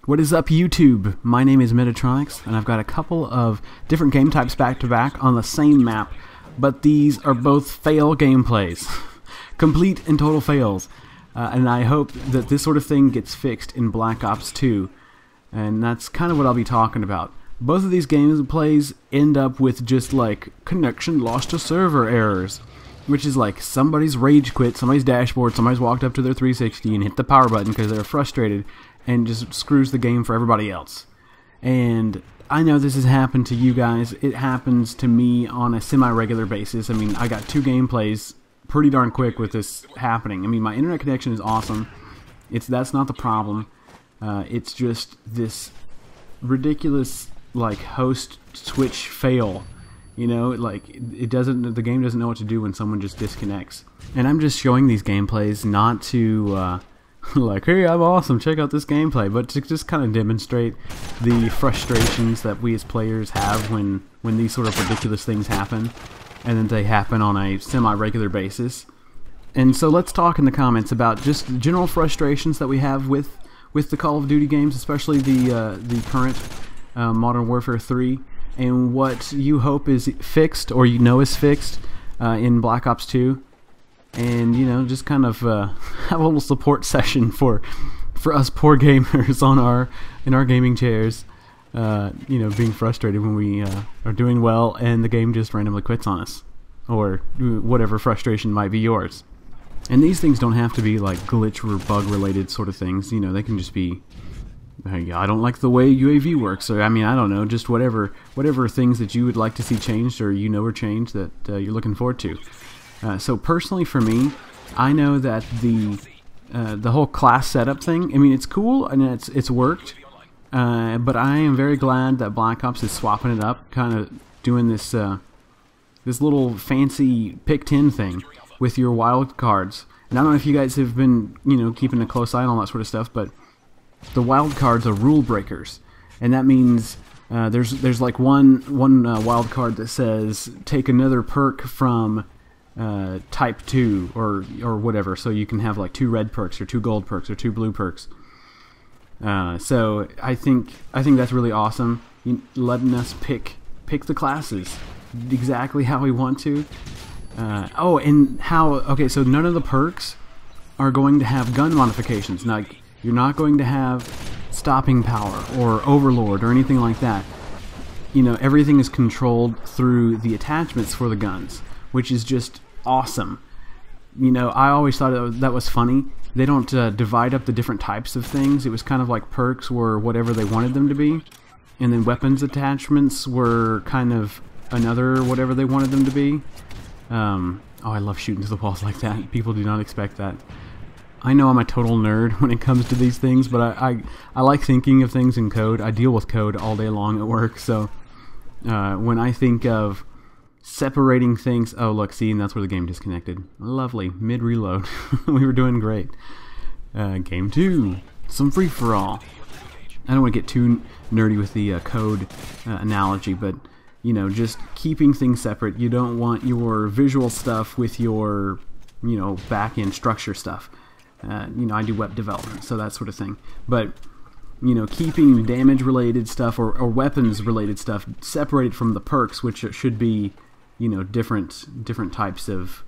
What is up, YouTube? My name is MW3, and I've got a couple of different game types back to back on the same map, but these are both fail gameplays. Complete and total fails. And I hope that this sort of thing gets fixed in Black Ops 2, and that's kind of what I'll be talking about. Both of these gameplays end up with just like connection lost to server errors, which is like somebody's rage quit, somebody's dashboard, somebody's walked up to their 360 and hit the power button because they're frustrated and just screws the game for everybody else. And I know this has happened to you guys. It happens to me on a semi-regular basis. I mean, I got 2 gameplays pretty darn quick with this happening. I mean, my internet connection is awesome. That's not the problem. It's just this ridiculous like host switch fail. You know, like the game doesn't know what to do when someone just disconnects. And I'm just showing these gameplays not to like, hey, I'm awesome, check out this gameplay, but to just kind of demonstrate the frustrations that we as players have when these sort of ridiculous things happen, and then they happen on a semi-regular basis. And so let's talk in the comments about just general frustrations that we have with the Call of Duty games, especially the current Modern Warfare 3, and what you hope is fixed, or you know is fixed, in Black Ops 2. And, you know, just kind of have a little support session for us poor gamers in our gaming chairs, you know, being frustrated when we are doing well and the game just randomly quits on us, or whatever frustration might be yours. And these things don't have to be like glitch or bug related sort of things. You know, they can just be, hey, I don't like the way UAV works, or I mean, I don't know, just whatever things that you would like to see changed, or you know are changed, that you're looking forward to. So personally for me, I know that the whole class setup thing, I mean, it's cool and it's worked, but I am very glad that Black Ops is swapping it up, kind of doing this this little fancy pick 10 thing with your wild cards. And I don't know if you guys have been, you know, keeping a close eye on all that sort of stuff, but the wild cards are rule breakers, and that means there's like one wild card that says take another perk from type 2 or whatever, so you can have like 2 red perks or 2 gold perks or 2 blue perks. So I think that's really awesome, letting us pick the classes exactly how we want to. Oh, and okay, so none of the perks are going to have gun modifications. Now, you're not going to have stopping power or overlord or anything like that. You know, everything is controlled through the attachments for the guns, which is just awesome. You know, I always thought that was funny. They don't divide up the different types of things. It was kind of like perks were whatever they wanted them to be, and then weapons attachments were kind of another whatever they wanted them to be. Oh, I love shooting to the walls like that. People do not expect that. I know I'm a total nerd when it comes to these things, but I like thinking of things in code. I deal with code all day long at work, so when I think of separating things, oh look, see, and that's where the game disconnected. Lovely, mid-reload. We were doing great. Game 2, some free-for-all. I don't want to get too nerdy with the code analogy, but you know, just keeping things separate. You don't want your visual stuff with your, you know, back-end structure stuff. You know, I do web development, so that sort of thing. But, you know, keeping damage-related stuff or weapons-related stuff separated from the perks, which should be, you know, different types of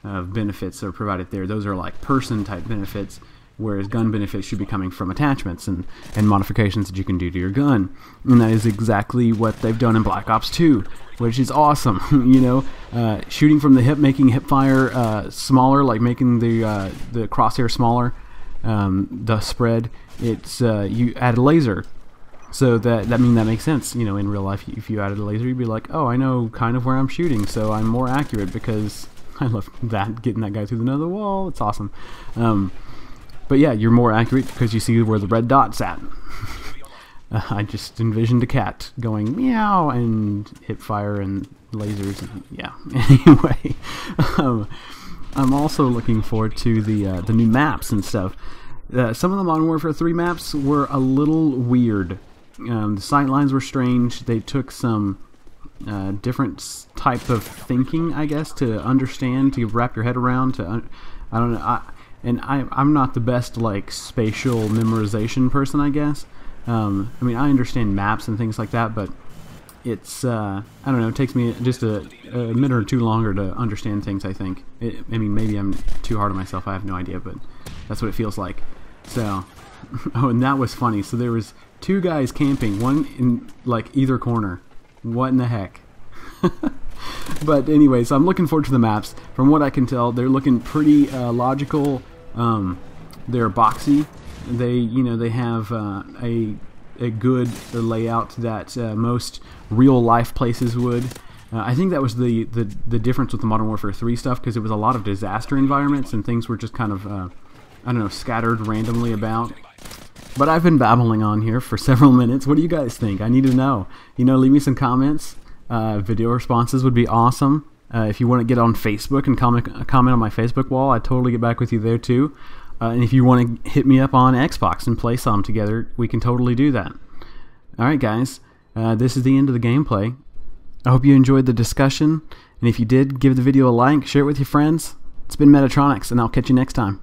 benefits are provided there. Those are like person-type benefits, whereas gun benefits should be coming from attachments and modifications that you can do to your gun. And that is exactly what they've done in Black Ops 2, which is awesome. You know, shooting from the hip, making hip fire smaller, like making the crosshair smaller, the spread. It's you add a laser, so that makes sense. You know, in real life, if you added a laser, you'd be like, oh, I know kind of where I'm shooting, so I'm more accurate, because I love that, getting that guy through another wall. It's awesome. But yeah, you're more accurate because you see where the red dot's at. I just envisioned a cat going meow and hip fire and lasers. And, yeah. Anyway, I'm also looking forward to the new maps and stuff. Some of the Modern Warfare 3 maps were a little weird. The sight lines were strange. They took some different type of thinking, I guess, to understand, to wrap your head around. I don't know. And I'm not the best like spatial memorization person, I guess. I mean, I understand maps and things like that, but it's I don't know. It takes me just a minute or two longer to understand things. I think. I mean, maybe I'm too hard on myself. I have no idea, but that's what it feels like. So, oh, and that was funny. So there was two guys camping, one in like either corner. What in the heck? But anyway, so I'm looking forward to the maps. From what I can tell, they're looking pretty logical. They're boxy. They have a good layout that most real life places would. I think that was the difference with the Modern Warfare 3 stuff, because it was a lot of disaster environments and things were just kind of I don't know, scattered randomly about. But I've been babbling on here for several minutes. What do you guys think? I need to know. Leave me some comments. Video responses would be awesome. If you want to get on Facebook and comment on my Facebook wall, I'd totally get back with you there too. And if you want to hit me up on Xbox and play some together, we can totally do that. Alright guys, this is the end of the gameplay. I hope you enjoyed the discussion, and if you did, give the video a like, share it with your friends. It's been MW3, and I'll catch you next time.